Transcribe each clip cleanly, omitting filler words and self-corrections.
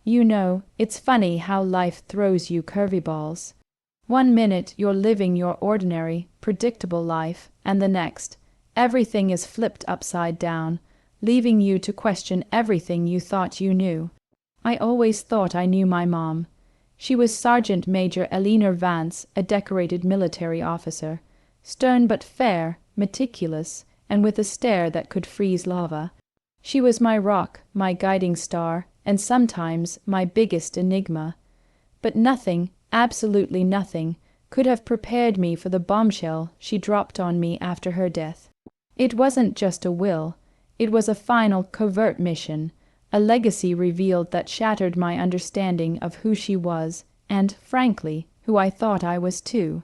You know, it's funny how life throws you curveballs. One minute you're living your ordinary, predictable life, and the next, everything is flipped upside down, leaving you to question everything you thought you knew. I always thought I knew my mom. She was Sergeant Major Eleanor Vance, a decorated military officer, stern but fair, meticulous, and with a stare that could freeze lava. She was my rock, my guiding star, and sometimes my biggest enigma. But nothing, absolutely nothing, could have prepared me for the bombshell she dropped on me after her death. It wasn't just a will, it was a final covert mission, a legacy revealed that shattered my understanding of who she was, and, frankly, who I thought I was too.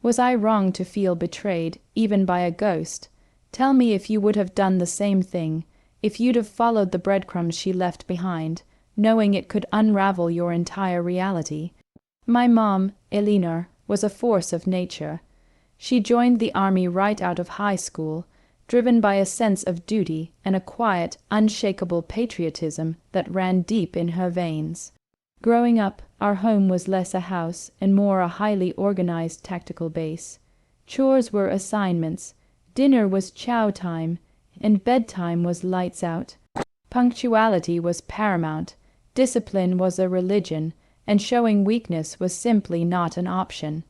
Was I wrong to feel betrayed, even by a ghost? Tell me if you would have done the same thing, if you'd have followed the breadcrumbs she left behind, knowing it could unravel your entire reality. My mom, Eleanor, was a force of nature. She joined the army right out of high school, driven by a sense of duty and a quiet, unshakable patriotism that ran deep in her veins. Growing up, our home was less a house and more a highly organized tactical base. Chores were assignments, dinner was chow time, and bedtime was lights out. Punctuality was paramount, discipline was a religion, and showing weakness was simply not an option.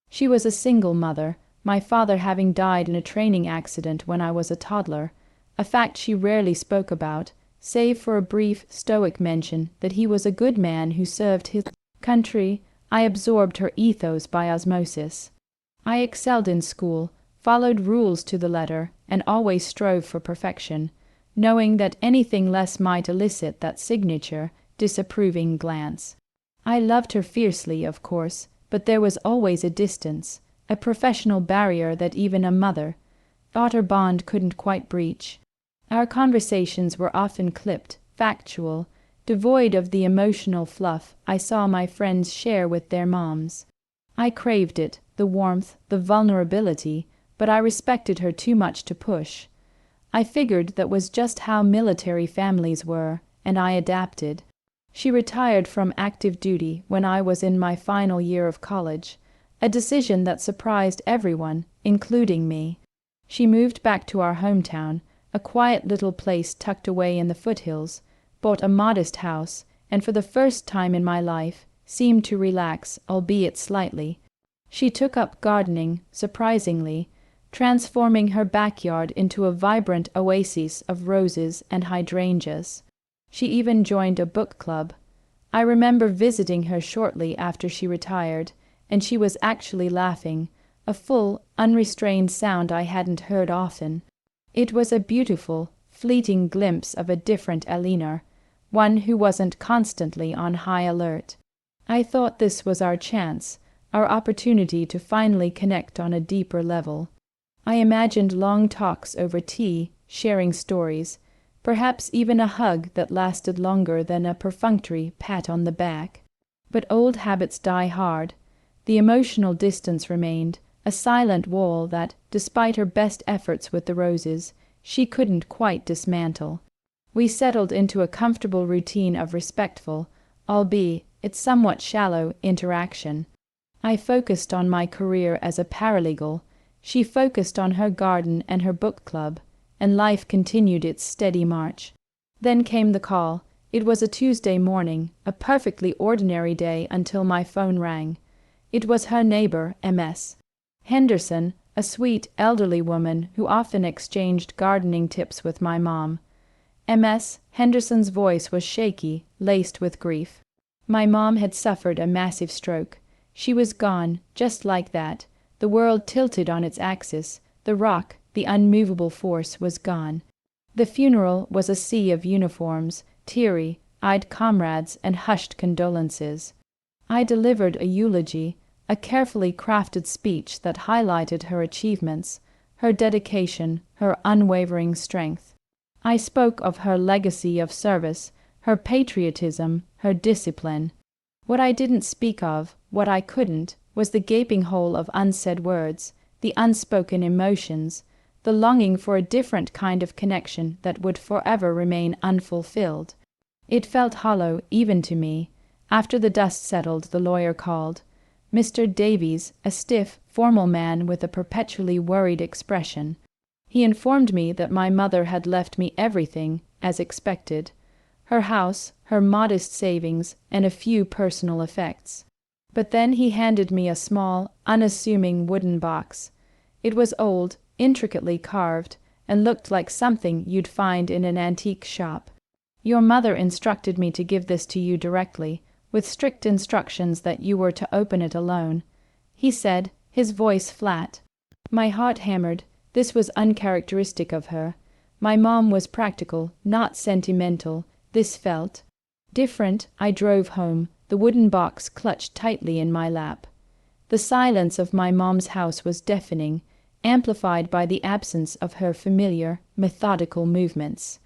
She was a single mother, my father having died in a training accident when I was a toddler, a fact she rarely spoke about, save for a brief, stoic mention that he was a good man who served his country. I absorbed her ethos by osmosis. I excelled in school, followed rules to the letter, and always strove for perfection, knowing that anything less might elicit that signature, disapproving glance. I loved her fiercely, of course, but there was always a distance, a professional barrier that even a mother-daughter bond couldn't quite breach. Our conversations were often clipped, factual, devoid of the emotional fluff I saw my friends share with their moms. I craved it, the warmth, the vulnerability, but I respected her too much to push. I figured that was just how military families were, and I adapted. She retired from active duty when I was in my final year of college, a decision that surprised everyone, including me. She moved back to our hometown, a quiet little place tucked away in the foothills, bought a modest house, and for the first time in my life seemed to relax, albeit slightly. She took up gardening, surprisingly, transforming her backyard into a vibrant oasis of roses and hydrangeas. She even joined a book club. I remember visiting her shortly after she retired, and she was actually laughing, a full, unrestrained sound I hadn't heard often. It was a beautiful, fleeting glimpse of a different Eleanor, one who wasn't constantly on high alert. I thought this was our chance, our opportunity to finally connect on a deeper level. I imagined long talks over tea, sharing stories, perhaps even a hug that lasted longer than a perfunctory pat on the back. But old habits die hard. The emotional distance remained, a silent wall that, despite her best efforts with the roses, she couldn't quite dismantle. We settled into a comfortable routine of respectful, albeit somewhat shallow, interaction. I focused on my career as a paralegal. She focused on her garden and her book club, and life continued its steady march. Then came the call. It was a Tuesday morning, a perfectly ordinary day until my phone rang. It was her neighbor, Ms. Henderson, a sweet, elderly woman who often exchanged gardening tips with my mom. Ms. Henderson's voice was shaky, laced with grief. My mom had suffered a massive stroke. She was gone, just like that. The world tilted on its axis. The rock, the unmovable force, was gone. The funeral was a sea of uniforms, teary-eyed comrades, and hushed condolences. I delivered a eulogy, a carefully crafted speech that highlighted her achievements, her dedication, her unwavering strength. I spoke of her legacy of service, her patriotism, her discipline. What I didn't speak of, what I couldn't, was the gaping hole of unsaid words, the unspoken emotions, the longing for a different kind of connection that would forever remain unfulfilled. It felt hollow even to me. After the dust settled, the lawyer called. Mr. Davies, a stiff, formal man with a perpetually worried expression. He informed me that my mother had left me everything, as expected. Her house, her modest savings, and a few personal effects. But then he handed me a small, unassuming wooden box. It was old, intricately carved, and looked like something you'd find in an antique shop. Your mother instructed me to give this to you directly, with strict instructions that you were to open it alone. He said, his voice flat. My heart hammered. This was uncharacteristic of her. My mom was practical, not sentimental. This felt different. I drove home, the wooden box clutched tightly in my lap. The silence of my mom's house was deafening, amplified by the absence of her familiar, methodical movements.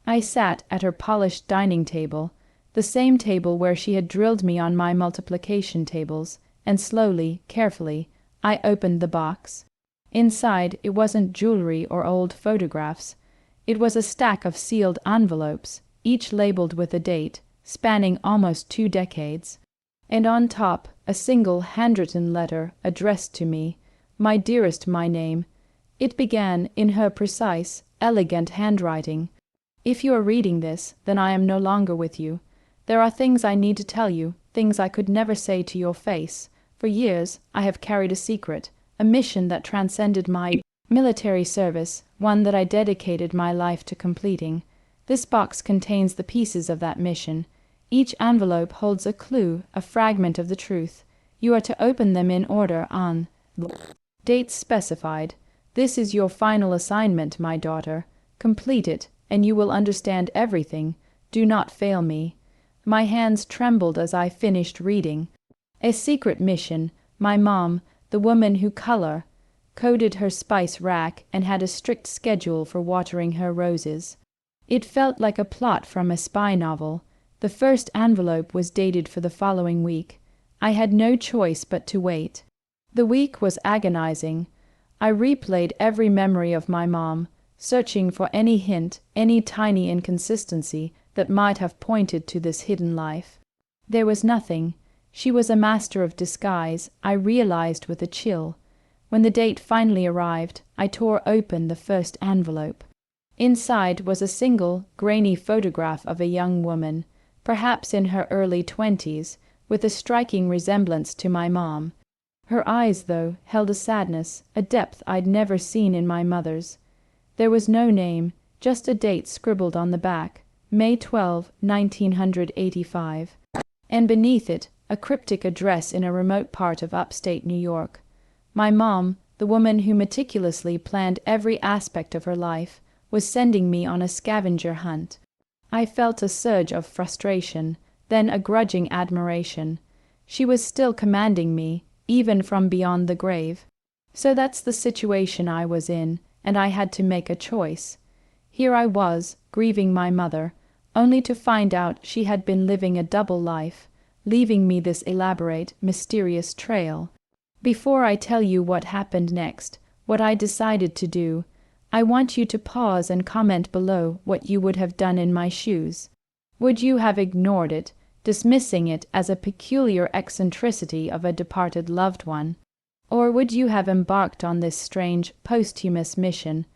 I sat at her polished dining table, the same table where she had drilled me on my multiplication tables, and slowly, carefully, I opened the box. Inside, it wasn't jewelry or old photographs. It was a stack of sealed envelopes, each labeled with a date, spanning almost 2 decades. And on top, a single handwritten letter addressed to me, my dearest, my name. It began in her precise, elegant handwriting. If you are reading this, then I am no longer with you. There are things I need to tell you, things I could never say to your face. For years I have carried a secret, a mission that transcended my military service, one that I dedicated my life to completing. This box contains the pieces of that mission. Each envelope holds a clue, a fragment of the truth. You are to open them in order on dates specified. This is your final assignment, my daughter. Complete it, and you will understand everything. Do not fail me. My hands trembled as I finished reading. A secret mission. My mom, the woman who coded her spice rack and had a strict schedule for watering her roses. It felt like a plot from a spy novel. The first envelope was dated for the following week. I had no choice but to wait. The week was agonizing. I replayed every memory of my mom, searching for any hint, any tiny inconsistency that might have pointed to this hidden life. There was nothing. She was a master of disguise, I realized with a chill. When the date finally arrived, I tore open the first envelope. Inside was a single, grainy photograph of a young woman, perhaps in her early 20s, with a striking resemblance to my mom. Her eyes, though, held a sadness, a depth I'd never seen in my mother's. There was no name, just a date scribbled on the back, May 12, 1985, and beneath it a cryptic address in a remote part of upstate New York. My mom, the woman who meticulously planned every aspect of her life, was sending me on a scavenger hunt. I felt a surge of frustration, then a grudging admiration. She was still commanding me, even from beyond the grave. So that's the situation I was in, and I had to make a choice. Here I was, grieving my mother, only to find out she had been living a double life, leaving me this elaborate, mysterious trail. Before I tell you what happened next, what I decided to do, I want you to pause and comment below what you would have done in my shoes. Would you have ignored it, dismissing it as a peculiar eccentricity of a departed loved one? Or would you have embarked on this strange, posthumous mission,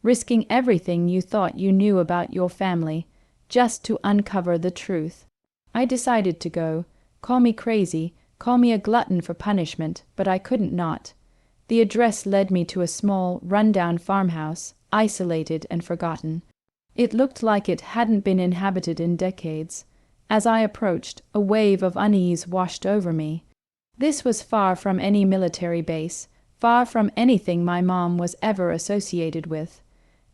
risking everything you thought you knew about your family, just to uncover the truth? I decided to go. Call me crazy, call me a glutton for punishment, but I couldn't not. The address led me to a small, run-down farmhouse, isolated and forgotten. It looked like it hadn't been inhabited in decades. As I approached, a wave of unease washed over me. This was far from any military base, far from anything my mom was ever associated with.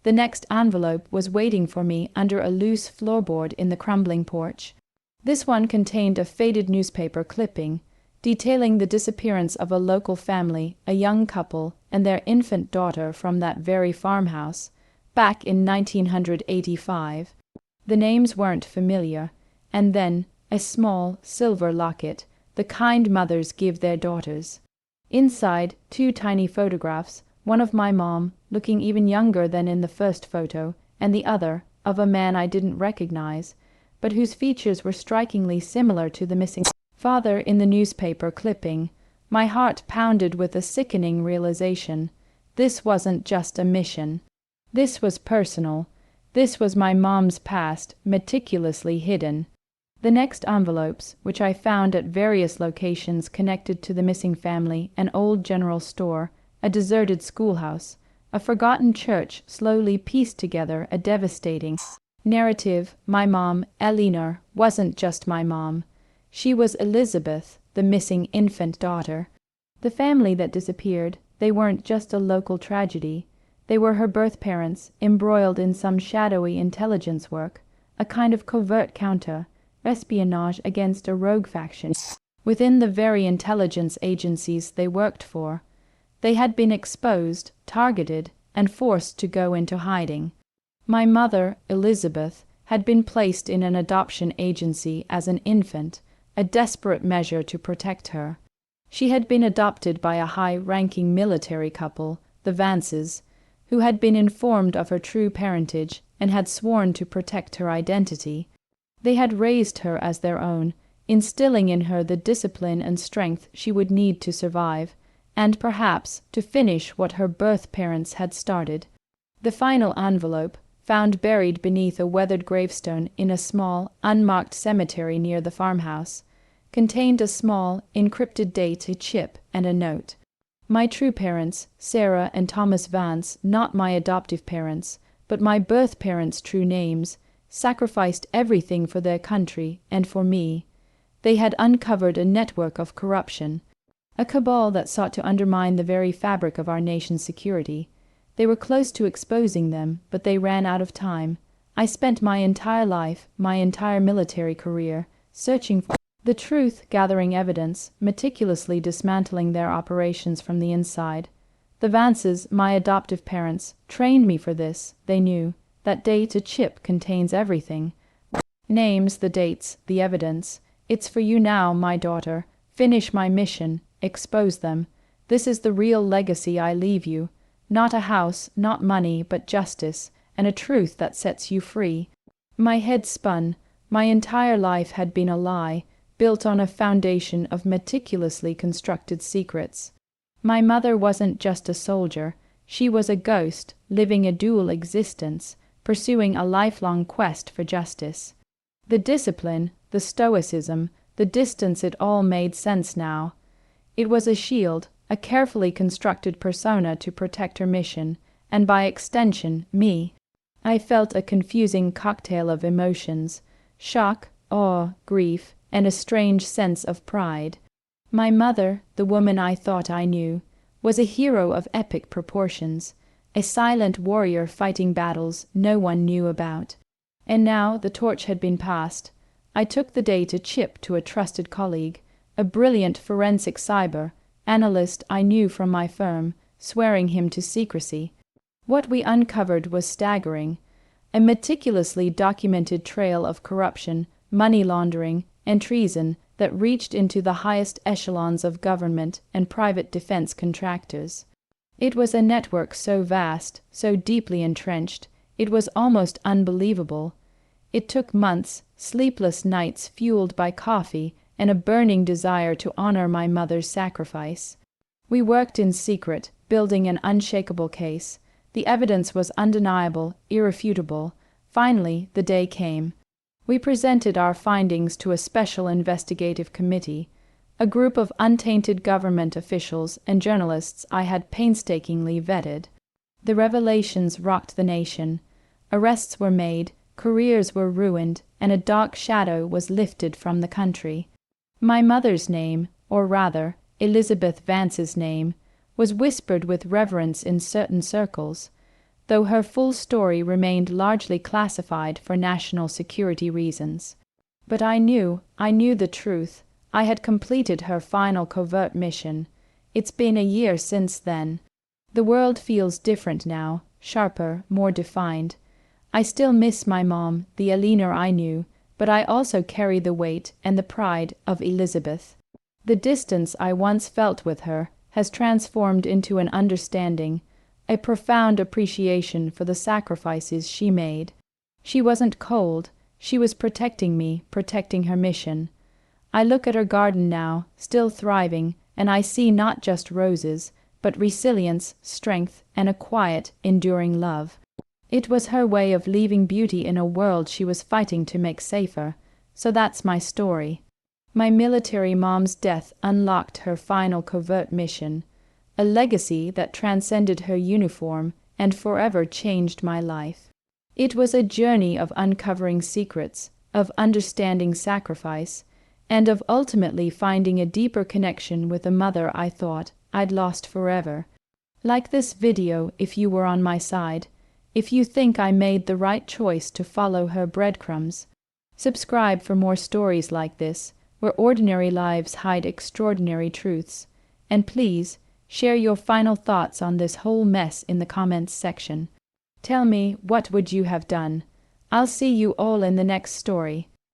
The next envelope was waiting for me under a loose floorboard in the crumbling porch. This one contained a faded newspaper clipping, detailing the disappearance of a local family, a young couple, and their infant daughter from that very farmhouse, back in 1985. The names weren't familiar. And then a small silver locket, the kind mothers give their daughters. Inside, 2 tiny photographs, one of my mom, looking even younger than in the first photo, and the other, of a man I didn't recognize. but whose features were strikingly similar to the missing father in the newspaper clipping. My heart pounded with a sickening realization. This wasn't just a mission. This was personal. This was my mom's past, meticulously hidden. The next envelopes, which I found at various locations connected to the missing family, an old general store, a deserted schoolhouse, a forgotten church, slowly pieced together a devastating narrative. My mom, Eleanor, wasn't just my mom. She was Elizabeth, the missing infant daughter. The family that disappeared, they weren't just a local tragedy. They were her birth parents, embroiled in some shadowy intelligence work, a kind of covert counter, espionage against a rogue faction within the very intelligence agencies they worked for. They had been exposed, targeted, and forced to go into hiding. My mother, Elizabeth, had been placed in an adoption agency as an infant, a desperate measure to protect her. She had been adopted by a high-ranking military couple, the Vances, who had been informed of her true parentage and had sworn to protect her identity. They had raised her as their own, instilling in her the discipline and strength she would need to survive, and perhaps to finish what her birth parents had started. The final envelope, found buried beneath a weathered gravestone in a small, unmarked cemetery near the farmhouse, contained a small, encrypted date, a chip, and a note. My true parents, Sarah and Thomas Vance, not my adoptive parents, but my birth parents' true names, sacrificed everything for their country and for me. They had uncovered a network of corruption, a cabal that sought to undermine the very fabric of our nation's security. They were close to exposing them, but they ran out of time. I spent my entire life, my entire military career, searching for the truth, gathering evidence, meticulously dismantling their operations from the inside. The Vances, my adoptive parents, trained me for this. They knew. That date, a chip, contains everything. Names, the dates, the evidence. It's for you now, my daughter. Finish my mission. Expose them. This is the real legacy I leave you. Not a house, not money, but justice, and a truth that sets you free. My head spun. My entire life had been a lie, built on a foundation of meticulously constructed secrets. My mother wasn't just a soldier. She was a ghost, living a dual existence, pursuing a lifelong quest for justice. The discipline, the stoicism, the distance, it all made sense now. It was a shield, a carefully constructed persona to protect her mission, and by extension, me. I felt a confusing cocktail of emotions, shock, awe, grief, and a strange sense of pride. My mother, the woman I thought I knew, was a hero of epic proportions, a silent warrior fighting battles no one knew about. And now the torch had been passed. I took the data chip to a trusted colleague, a brilliant forensic cyber analyst I knew from my firm, swearing him to secrecy. What we uncovered was staggering. A meticulously documented trail of corruption, money laundering, and treason that reached into the highest echelons of government and private defense contractors. It was a network so vast, so deeply entrenched, it was almost unbelievable. It took months, sleepless nights fueled by coffee, and a burning desire to honor my mother's sacrifice. We worked in secret, building an unshakable case. The evidence was undeniable, irrefutable. Finally, the day came. We presented our findings to a special investigative committee, a group of untainted government officials and journalists I had painstakingly vetted. The revelations rocked the nation. Arrests were made, careers were ruined, and a dark shadow was lifted from the country. My mother's name, or rather, Elizabeth Vance's name, was whispered with reverence in certain circles, though her full story remained largely classified for national security reasons. But I knew the truth. I had completed her final covert mission. It's been a year since then. The world feels different now, sharper, more defined. I still miss my mom, the Eleanor I knew, but I also carry the weight and the pride of Elizabeth. The distance I once felt with her has transformed into an understanding, a profound appreciation for the sacrifices she made. She wasn't cold, She was protecting me, protecting her mission. I look at her garden now, still thriving, and I see not just roses, but resilience, strength, and a quiet, enduring love. It was her way of leaving beauty in a world she was fighting to make safer. So that's my story. My military mom's death unlocked her final covert mission, a legacy that transcended her uniform and forever changed my life. It was a journey of uncovering secrets, of understanding sacrifice, and of ultimately finding a deeper connection with a mother I thought I'd lost forever. Like this video, if you were on my side, if you think I made the right choice to follow her breadcrumbs. Subscribe for more stories like this, where ordinary lives hide extraordinary truths. And please, share your final thoughts on this whole mess in the comments section. Tell me, what would you have done? I'll see you all in the next story.